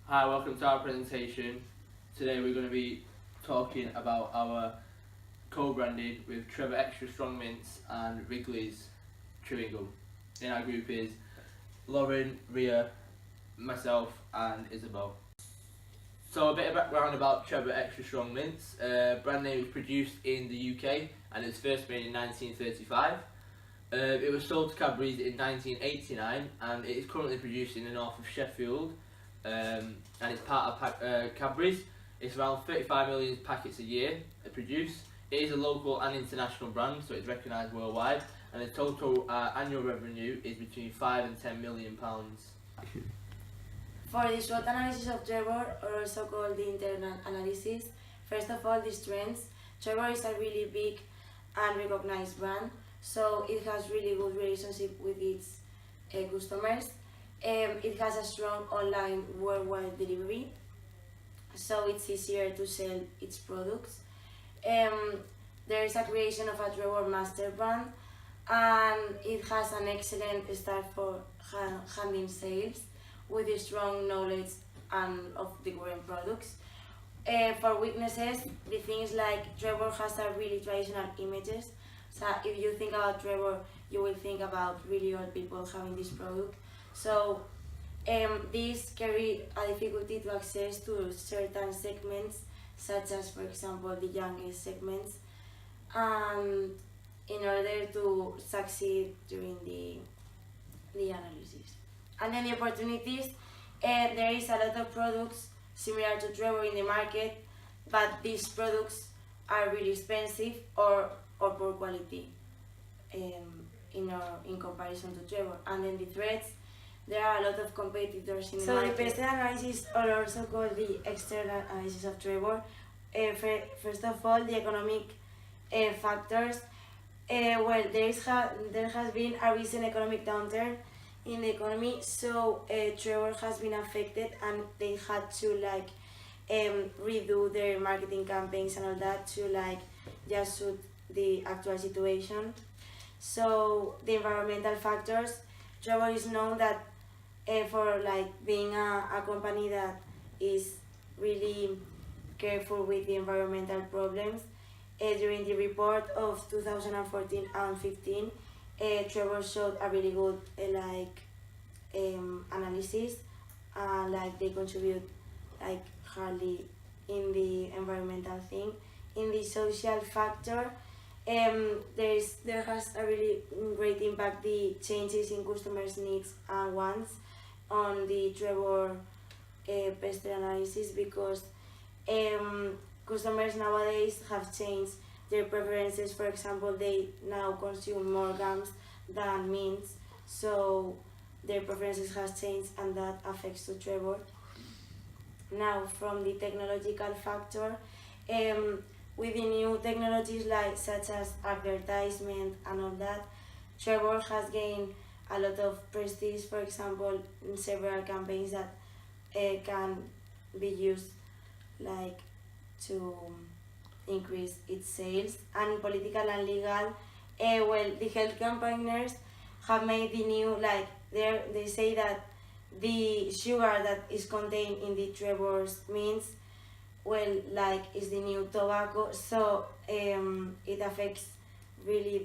Hi, welcome to our presentation. Today we're going to be talking about our co-branded with Trebor Extra Strong mints and Wrigley's chewing gum. In our group is Lauren, Ria, myself and Isabel. So a bit of background about Trebor Extra Strong mints. Brand name was produced in the UK and it was first made in 1935. It was sold to Cadbury's in 1989 and it is currently produced in the north of Sheffield. And it's part of Cadbury's. It's around 35 million packets a year produced. It is a local and international brand, so it's recognised worldwide, and the total annual revenue is between £5 and £10 million. For the SWOT analysis of Trebor, or also called the internal analysis, first of all, the strengths. Trebor is a really big and recognized brand, so it has really good relationship with its customers. It has a strong online worldwide delivery, so it's easier to sell its products. There is a creation of a Trebor master brand, and it has an excellent start for handling sales with a strong knowledge of the current products. For weaknesses, the things like Trebor has a really traditional images. So if you think about Trebor, you will think about really old people having this product. So these carry a difficulty to access to certain segments, such as, for example, the youngest segments, and in order to succeed during the analysis. And then the opportunities, there is a lot of products similar to Trebor in the market, but these products are really expensive or poor quality in comparison to Trebor. And then the threats, there are a lot of competitors in the market. So the best analysis, or also called the external analysis of Trebor, first of all, the economic factors. Well, there has been a recent economic downturn in the economy, so Trebor has been affected, and they had to redo their marketing campaigns and all that to just suit the actual situation. So the environmental factors, Trebor is known that for being a company that is really careful with the environmental problems. During the report of 2014 and 15, Trebor showed a really good analysis. They contribute hardly in the environmental thing. In the social factor, there has a really great impact the changes in customers' needs and wants on the Trebor pest analysis, because customers nowadays have changed their preferences. For example, they now consume more gums than mints, so their preferences has changed, and that affects to Trebor. Now, from the technological factor, with the new technologies such as advertisement and all that, Trebor has gained a lot of prestige. For example, in several campaigns that can be used to increase its sales. And political and legal, well, the health campaigners have made the new, they say that the sugar that is contained in the Trebor's mints, well, is the new tobacco, so it affects really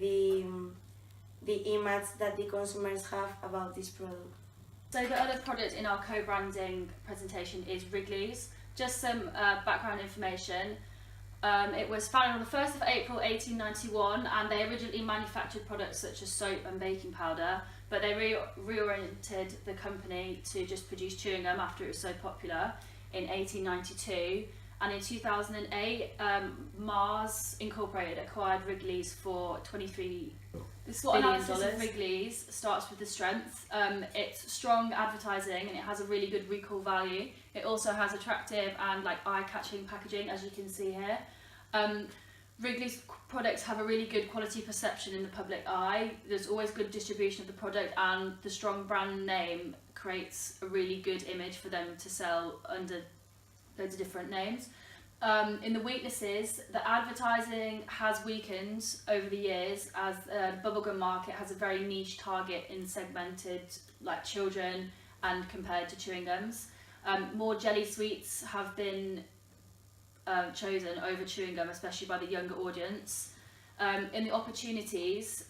the image that the consumers have about this product. So the other product in our co-branding presentation is Wrigley's. Just some background information. It was founded on the 1st of April 1891, and they originally manufactured products such as soap and baking powder, but they reoriented the company to just produce chewing gum after it was so popular in 1892. And in 2008, Mars Incorporated acquired Wrigley's for $23 The SWOT analysis of Wrigley's starts with the strengths. It's strong advertising and it has a really good recall value. It also has attractive and eye-catching packaging, as you can see here. Wrigley's products have a really good quality perception in the public eye. There's always good distribution of the product, and the strong brand name creates a really good image for them to sell under loads of different names. In the weaknesses, the advertising has weakened over the years, as the bubblegum market has a very niche target in segmented children and compared to chewing gums. More jelly sweets have been chosen over chewing gum, especially by the younger audience. In the opportunities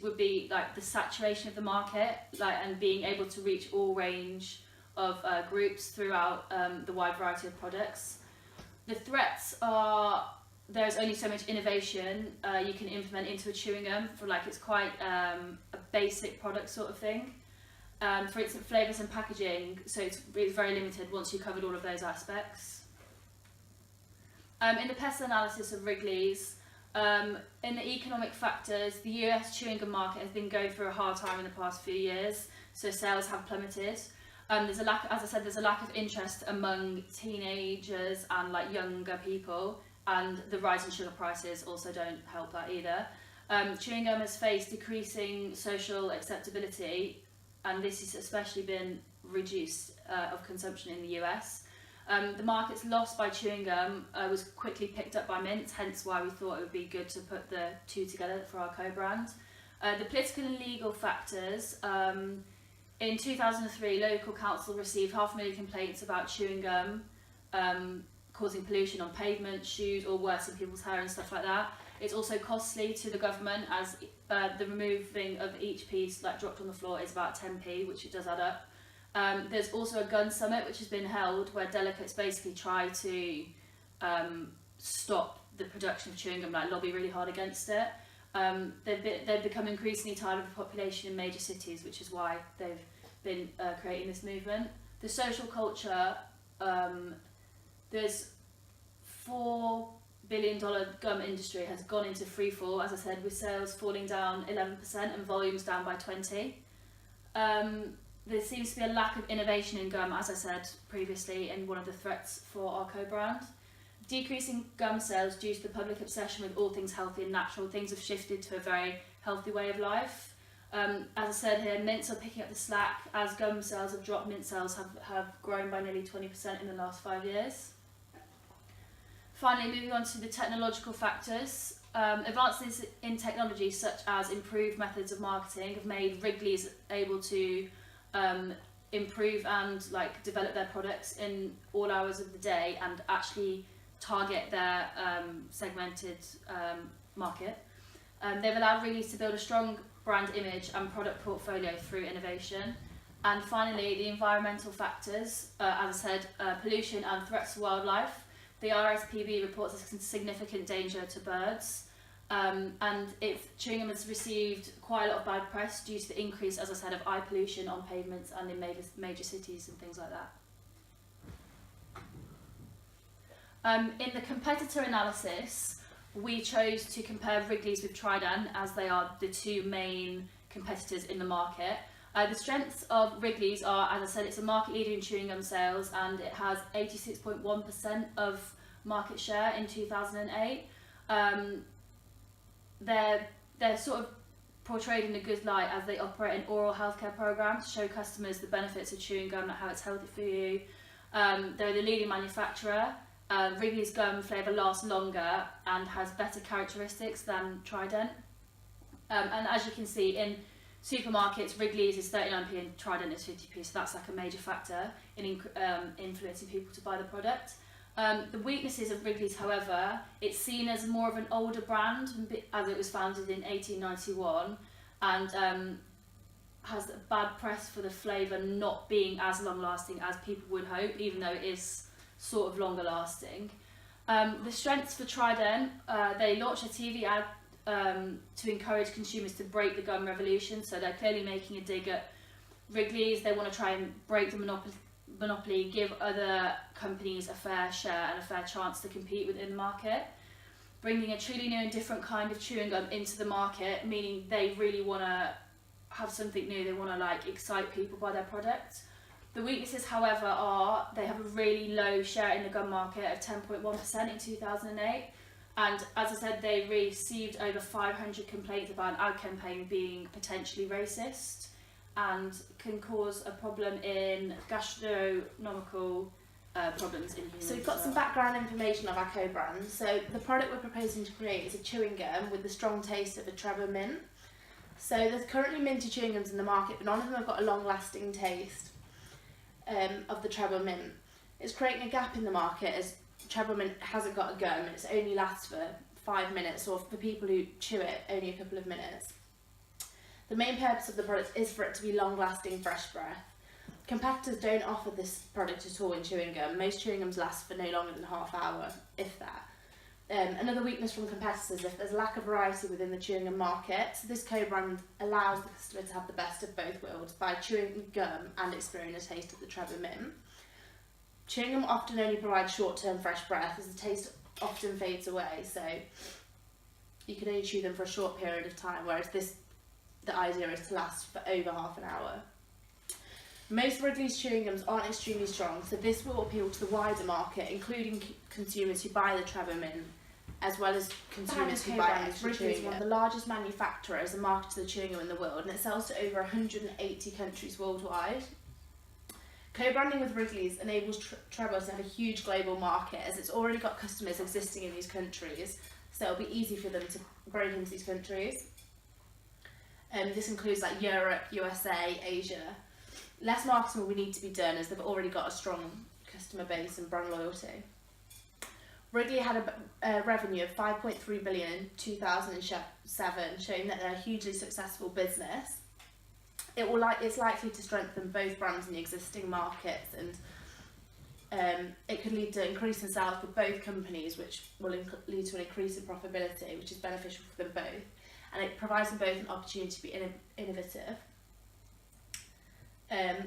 would be like the saturation of the market, and being able to reach all range of groups throughout the wide variety of products. The threats are there's only so much innovation you can implement into a chewing gum. It's quite a basic product sort of thing. For instance, flavours and packaging, so it's very limited once you've covered all of those aspects. In the pest analysis of Wrigley's, in the economic factors, the US chewing gum market has been going through a hard time in the past few years, so sales have plummeted. There's a lack of interest among teenagers and younger people, and the rise in sugar prices also don't help that either. Chewing gum has faced decreasing social acceptability, and this has especially been reduced of consumption in the US. The market's loss by chewing gum was quickly picked up by mints, hence why we thought it would be good to put the two together for our co-brand. The political and legal factors. In 2003, local council received 500,000 complaints about chewing gum causing pollution on pavement, shoes, or worse, in people's hair and stuff like that. It's also costly to the government, as the removing of each piece dropped on the floor is about 10p, which it does add up. There's also a gun summit which has been held where delegates basically try to stop the production of chewing gum, lobby really hard against it. They've become increasingly tired of the population in major cities, which is why they've been creating this movement. The social culture, there's $4 billion gum industry has gone into free fall, as I said, with sales falling down 11% and volumes down by 20%. There seems to be a lack of innovation in gum, as I said previously, in one of the threats for our co-brand. Decreasing gum sales due to the public obsession with all things healthy and natural. Things have shifted to a very healthy way of life. As I said here, mints are picking up the slack. As gum sales have dropped, mint sales have grown by nearly 20% in the last 5 years. Finally, moving on to the technological factors. Advances in technology such as improved methods of marketing have made Wrigley's able to improve and develop their products in all hours of the day and actually target their segmented market. They've allowed Wrigley's to build a strong brand image and product portfolio through innovation. And finally, the environmental factors, as I said, pollution and threats to wildlife. The RSPB reports a significant danger to birds. And chewing gum has received quite a lot of bad press due to the increase, as I said, of eye pollution on pavements and in major cities and things like that. In the competitor analysis, we chose to compare Wrigley's with Trident, as they are the two main competitors in the market. The strengths of Wrigley's are, as I said, it's a market leader in chewing gum sales, and it has 86.1% of market share in 2008. They're sort of portrayed in a good light as they operate an oral healthcare program to show customers the benefits of chewing gum and how it's healthy for you. They're the leading manufacturer. Wrigley's gum flavour lasts longer and has better characteristics than Trident. And as you can see, in supermarkets, Wrigley's is 39p and Trident is 50p, so that's a major factor in influencing people to buy the product. The weaknesses of Wrigley's, however, it's seen as more of an older brand, as it was founded in 1891, and has bad press for the flavour not being as long lasting as people would hope, even though it is sort of longer lasting. The strengths for Trident, they launched a TV ad to encourage consumers to break the gum revolution, so they're clearly making a dig at Wrigley's. They want to try and break the monopoly, give other companies a fair share and a fair chance to compete within the market. Bringing a truly new and different kind of chewing gum into the market, meaning they really want to have something new, they want to excite people by their product. The weaknesses, however, are they have a really low share in the gum market of 10.1% in 2008, and as I said, they received over 500 complaints about an ad campaign being potentially racist and can cause a problem in gastronomical problems in humans. So we've got some background information of our co-brand. So the product we're proposing to create is a chewing gum with the strong taste of a Trebor mint. So there's currently minty chewing gums in the market, but none of them have got a long-lasting taste. of the Trebor mint. It's creating a gap in the market as Trebor mint hasn't got a gum. It only lasts for 5 minutes, or for people who chew it, only a couple of minutes. The main purpose of the product is for it to be long-lasting fresh breath. Competitors don't offer this product at all in chewing gum. Most chewing gums last for no longer than half hour, if that. Another weakness from competitors is if there's a lack of variety within the chewing gum market. So this co-brand allows the customer to have the best of both worlds by chewing gum and experiencing a taste of the Trebor mint. Chewing gum often only provides short-term fresh breath as the taste often fades away, so you can only chew them for a short period of time, whereas the idea is to last for over half an hour. Most Wrigley's chewing gums aren't extremely strong, so this will appeal to the wider market, including consumers who buy the Trebor mint, as well as consumers who buy extra chewing gum. Wrigley is one of the largest manufacturers and marketers of chewing gum in the world, and it sells to over 180 countries worldwide. Co-branding with Wrigley's enables Trebor to have a huge global market, as it's already got customers existing in these countries, so it'll be easy for them to break into these countries. This includes like Europe, USA, Asia. Less marketing will need to be done as they've already got a strong customer base and brand loyalty. Wrigley had a revenue of $5.3 billion in 2007, showing that they're a hugely successful business. It's likely to strengthen both brands in the existing markets, and it could lead to increase in sales for both companies, which will lead to an increase in profitability, which is beneficial for them both, and it provides them both an opportunity to be innovative.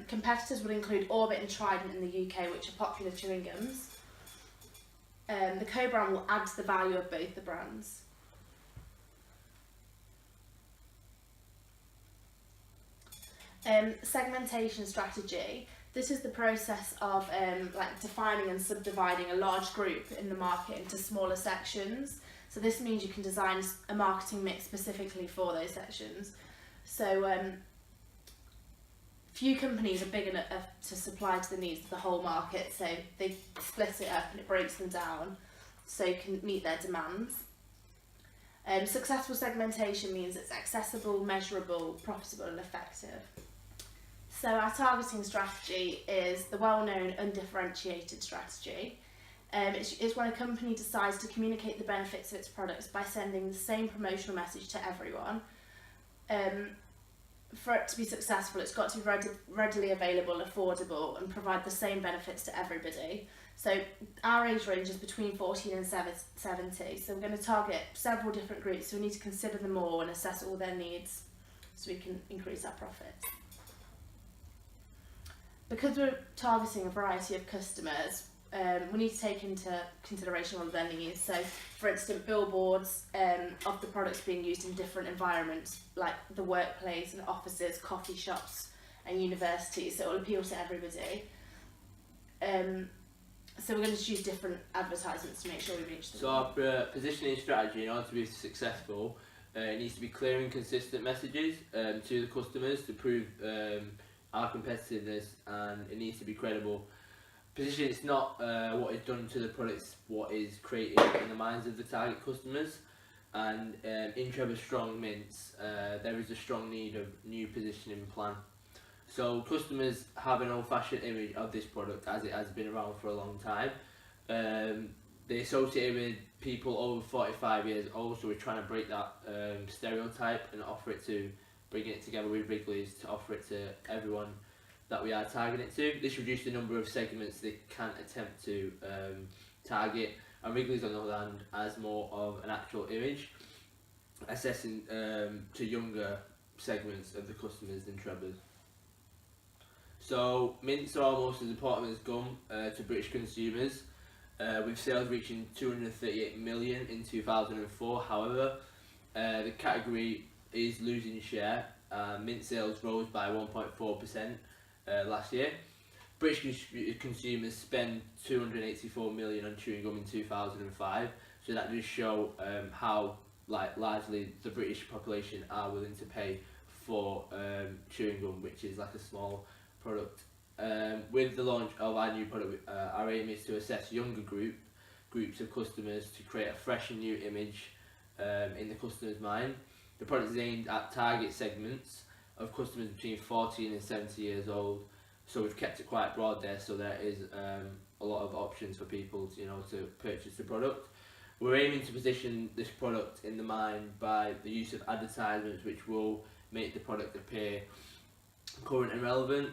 Competitors would include Orbit and Trident in the UK, which are popular chewing gums. The co-brand will add to the value of both the brands. Segmentation strategy. This is the process of defining and subdividing a large group in the market into smaller sections. So this means you can design a marketing mix specifically for those sections. So few companies are big enough to supply to the needs of the whole market, so they split it up and it breaks them down so you can meet their demands. Successful segmentation means it's accessible, measurable, profitable and effective. So our targeting strategy is the well-known undifferentiated strategy. It's when a company decides to communicate the benefits of its products by sending the same promotional message to everyone. For it to be successful, it's got to be readily available, affordable, and provide the same benefits to everybody. So our age range is between 14 and 70, so we're going to target several different groups, so we need to consider them all and assess all their needs so we can increase our profits. Because we're targeting a variety of customers, we need to take into consideration all of their needs. So, for instance, billboards of the products being used in different environments, like the workplace and offices, coffee shops and universities, so it will appeal to everybody. So we're going to choose different advertisements to make sure we reach them. So our positioning strategy, in order to be successful, it needs to be clear and consistent messages to the customers to prove our competitiveness, and it needs to be credible. Positioning is not what is done to the product, it's what is created in the minds of the target customers. And in Trebor Strong mints, there is a strong need of new positioning plan. So customers have an old-fashioned image of this product as it has been around for a long time. They associate it with people over 45 years old, so we're trying to break that stereotype and bringing it together with Wrigley's to offer it to everyone that we are targeting it to. This reduces the number of segments they can attempt to target, and Wrigley's on the other hand has more of an actual image, assessing to younger segments of the customers than Trebor's. So mints are almost as important as gum to British consumers, with sales reaching 238 million in 2004. However, the category is losing share. Mint sales rose by 1.4% last year. British consumers spend 284 million on chewing gum in 2005, so that does show how largely the British population are willing to pay for chewing gum, which is like a small product. With the launch of our new product, our aim is to assess younger groups of customers to create a fresh and new image in the customer's mind. The product is aimed at target segments of customers between 14 and 70 years old, So we've kept it quite broad there, so there is a lot of options for people to, to purchase the product. We're aiming to position this product in the mind by the use of advertisements which will make the product appear current and relevant.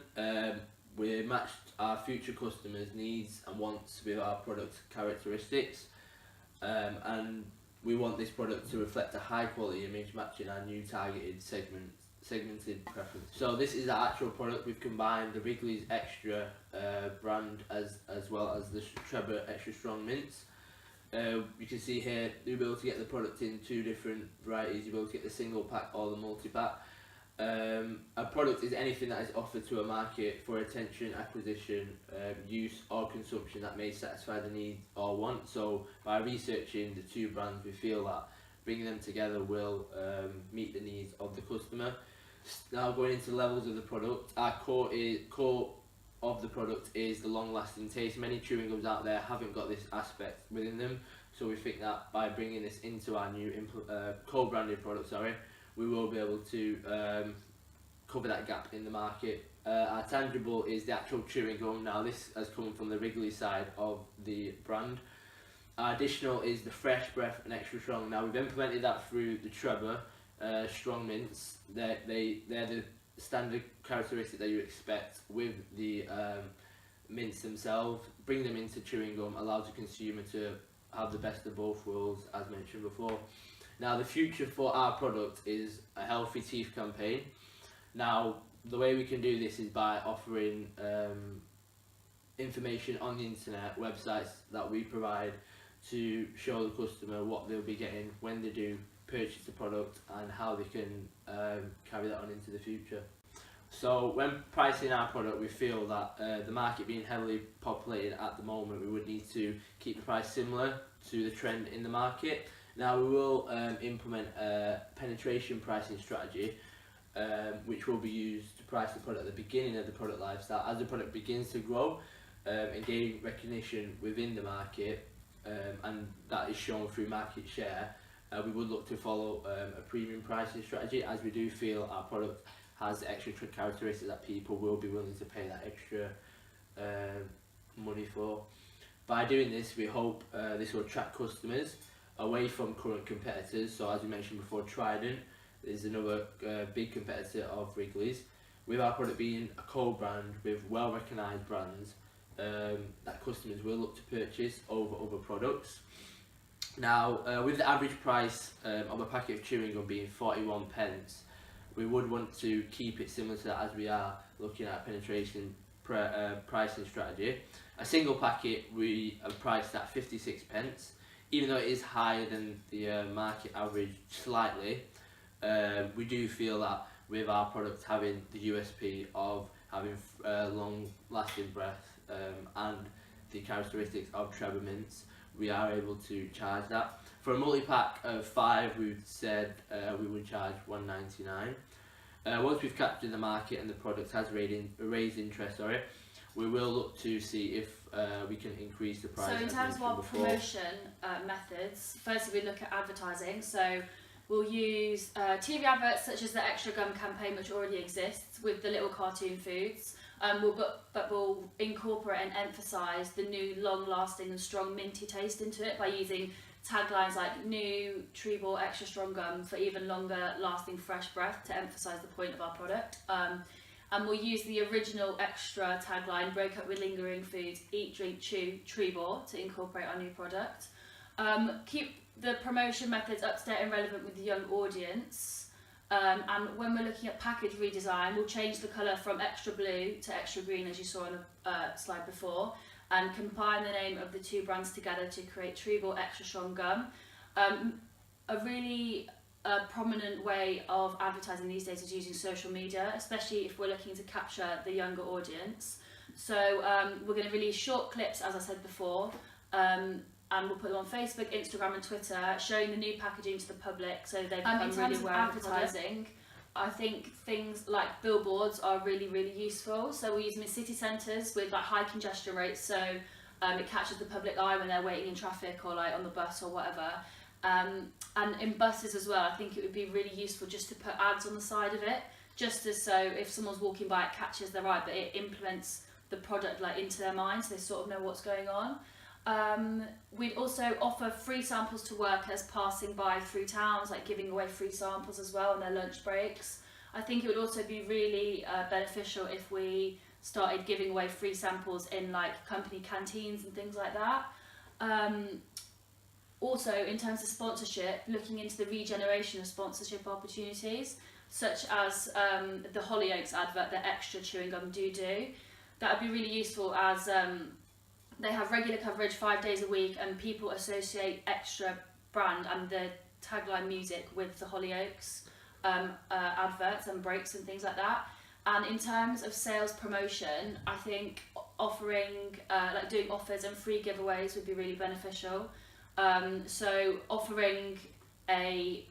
We matched our future customers' needs and wants with our product characteristics, and we want this product to reflect a high quality image matching our new targeted segmented preference. So this is the actual product. We've combined the Wrigley's Extra brand as well as the Trebor Extra Strong mints. You can see here you'll be able to get the product in 2 different varieties. You'll be able to get the single pack or the multi-pack. A product is anything that is offered to a market for attention, acquisition, use or consumption that may satisfy the need or want. So by researching the 2 brands, we feel that bringing them together will meet the needs of the customer. Now going into the levels of the product, our core of the product is the long-lasting taste. Many chewing gums out there haven't got this aspect within them, so we think that by bringing this into our new co-branded product, we will be able to cover that gap in the market. Our tangible is the actual chewing gum. Now this has come from the Wrigley side of the brand. Our additional is the Fresh Breath and Extra Strong. Now we've implemented that through the Trebor Strong mints. They're the standard characteristic that you expect with the mints themselves. Bring them into chewing gum allows the consumer to have the best of both worlds, as mentioned before. Now the future for our product is a healthy teeth campaign. Now the way we can do this is by offering information on the internet, websites that we provide to show the customer what they'll be getting when they do purchase the product and how they can carry that on into the future. So when pricing our product, we feel that the market being heavily populated at the moment, we would need to keep the price similar to the trend in the market. Now we will implement a penetration pricing strategy which will be used to price the product at the beginning of the product lifestyle. As the product begins to grow and gain recognition within the market, and that is shown through market share, we would look to follow a premium pricing strategy, as we do feel our product has extra characteristics that people will be willing to pay that extra money for. By doing this, we hope this will attract customers away from current competitors. So as we mentioned before, Trident is another big competitor of Wrigley's. With our product being a co-brand with well-recognised brands that customers will look to purchase over other products. Now, with the average price of a packet of chewing gum being 41 pence, we would want to keep it similar to that as we are looking at a penetration pricing strategy. A single packet we are priced at 56 pence, even though it is higher than the market average slightly. We do feel that with our product having the USP of having long-lasting breath and the characteristics of Trebor mints, we are able to charge that. For a multi-pack of 5, we said we would charge $1.99. Once we've captured the market and the product has raised interest, we will look to see if we can increase the price. So in terms of our promotion methods, firstly we look at advertising. So we'll use TV adverts such as the Extra Gum campaign, which already exists with the little cartoon foods. But we'll incorporate and emphasise the new long-lasting and strong minty taste into it by using taglines like new Trebor Extra Strong gum for even longer lasting fresh breath to emphasise the point of our product. And we'll use the original extra tagline, break up with lingering foods, eat, drink, chew, Trebor, to incorporate our new product. Keep the promotion methods up to date and relevant with the young audience. And when we're looking at package redesign, we'll change the colour from extra blue to extra green, as you saw on the slide before, and combine the name of the 2 brands together to create Trebor Extra Strong Gum. A really prominent way of advertising these days is using social media, especially if we're looking to capture the younger audience. So we're going to release short clips, as I said before, and we'll put them on Facebook, Instagram and Twitter, showing the new packaging to the public so they become really aware of advertising. I think things like billboards are really, really useful. So we use them in city centres with like high congestion rates, so it catches the public eye when they're waiting in traffic or like on the bus or whatever. And in buses as well, I think it would be really useful just to put ads on the side of it just as so if someone's walking by, it catches their eye, but it implements the product like into their mind, so they sort of know what's going on. We'd also offer free samples to workers passing by through towns, like giving away free samples as well on their lunch breaks. I think it would also be really beneficial if we started giving away free samples in like company canteens and things like that. Also, in terms of sponsorship, looking into the regeneration of sponsorship opportunities, such as the Hollyoaks advert that Extra Chewing Gum do. That would be really useful, as they have regular coverage 5 days a week, and people associate Extra brand and the tagline music with the Hollyoaks adverts and breaks and things like that. And in terms of sales promotion, I think offering like doing offers and free giveaways would be really beneficial. So offering a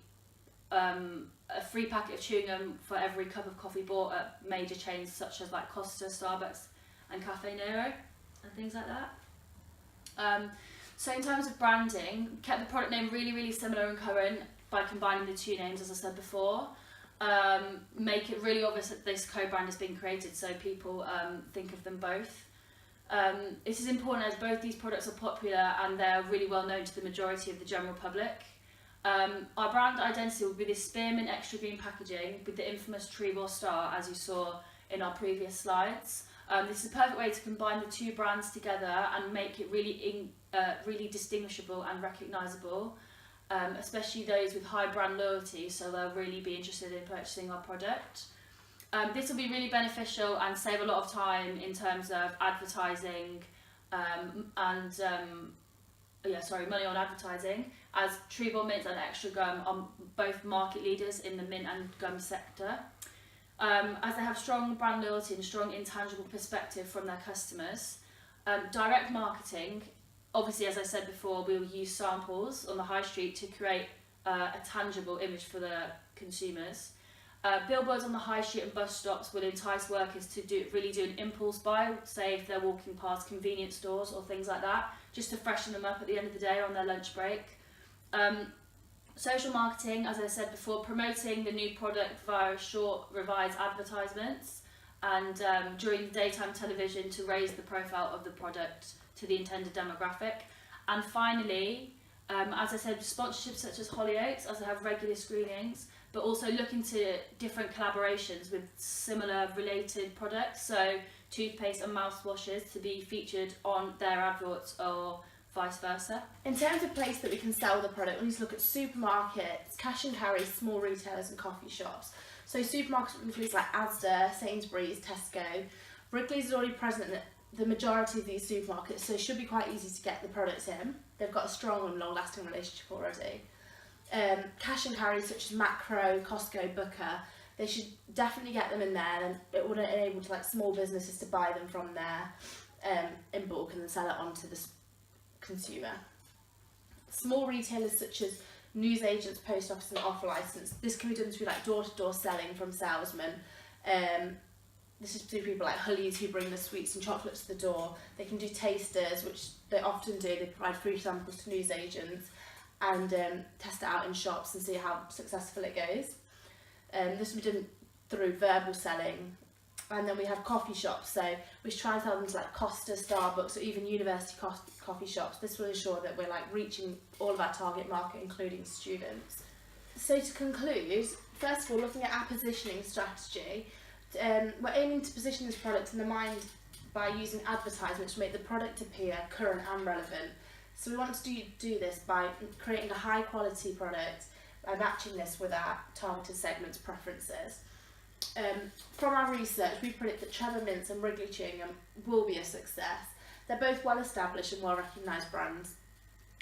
free packet of chewing gum for every cup of coffee bought at major chains such as like Costa, Starbucks and Cafe Nero and things like that. So in terms of branding, kept the product name really similar and current by combining the two names, as I said before. Make it really obvious that this co-brand has been created, so people think of them both. This is important as both these products are popular and they're really well known to the majority of the general public. Our brand identity will be this spearmint extra green packaging with the infamous Trebor star, as you saw in our previous slides. This is a perfect way to combine the two brands together and make it really distinguishable and recognisable, especially those with high brand loyalty, so they'll really be interested in purchasing our product. This will be really beneficial and save a lot of time in terms of advertising money on advertising, as Trebor Mint and Extra Gum are both market leaders in the mint and gum sector. As they have strong brand loyalty and strong intangible perspective from their customers. Direct marketing, obviously, as I said before, we'll use samples on the high street to create a tangible image for the consumers. Billboards on the high street and bus stops will entice workers to really do an impulse buy, say if they're walking past convenience stores or things like that, just to freshen them up at the end of the day or on their lunch break. Social marketing, as I said before, promoting the new product via short revised advertisements and during the daytime television to raise the profile of the product to the intended demographic. And finally, as I said, sponsorships such as Hollyoaks, as they have regular screenings, but also look into different collaborations with similar related products, so toothpaste and mouthwashes to be featured on their adverts or vice versa. In terms of place that we can sell the product, we need to look at supermarkets, cash and carry, small retailers and coffee shops. So supermarkets includes like Asda, Sainsbury's, Tesco. Wrigley's is already present in the majority of these supermarkets, so it should be quite easy to get the products in. They've got a strong and long-lasting relationship already. Cash and carry such as Macro, Costco, Booker, they should definitely get them in there, and it would enable to like small businesses to buy them from there in bulk and then sell it on to the consumer. Small retailers such as newsagents, post office and offer license, this can be done through like door-to-door selling from salesmen. This is through people like Hullies who bring the sweets and chocolates to the door. They can do tasters, which they often do. They provide free samples to newsagents and test it out in shops and see how successful it goes. This will be done through verbal selling. And then we have coffee shops, so we try and sell them to like Costa, Starbucks or even university coffee shops. This will ensure that we're like reaching all of our target market, including students. So to conclude, first of all, looking at our positioning strategy, we're aiming to position this product in the mind by using advertisements to make the product appear current and relevant. So we want to do this by creating a high quality product, by matching this with our targeted segments preferences. From our research, we predict that Trebor Mints and Wrigley Chewing Gum will be a success. They're both well established and well recognised brands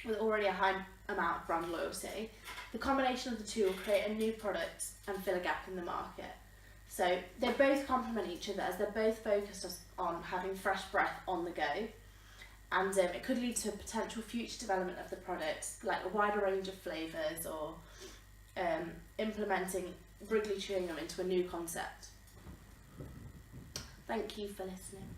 with already a high amount of brand loyalty. The combination of the two will create a new product and fill a gap in the market. So they both complement each other as they're both focused on having fresh breath on the go, and it could lead to a potential future development of the product, like a wider range of flavours or implementing Wrigley Chewing Gum into a new concept. Thank you for listening.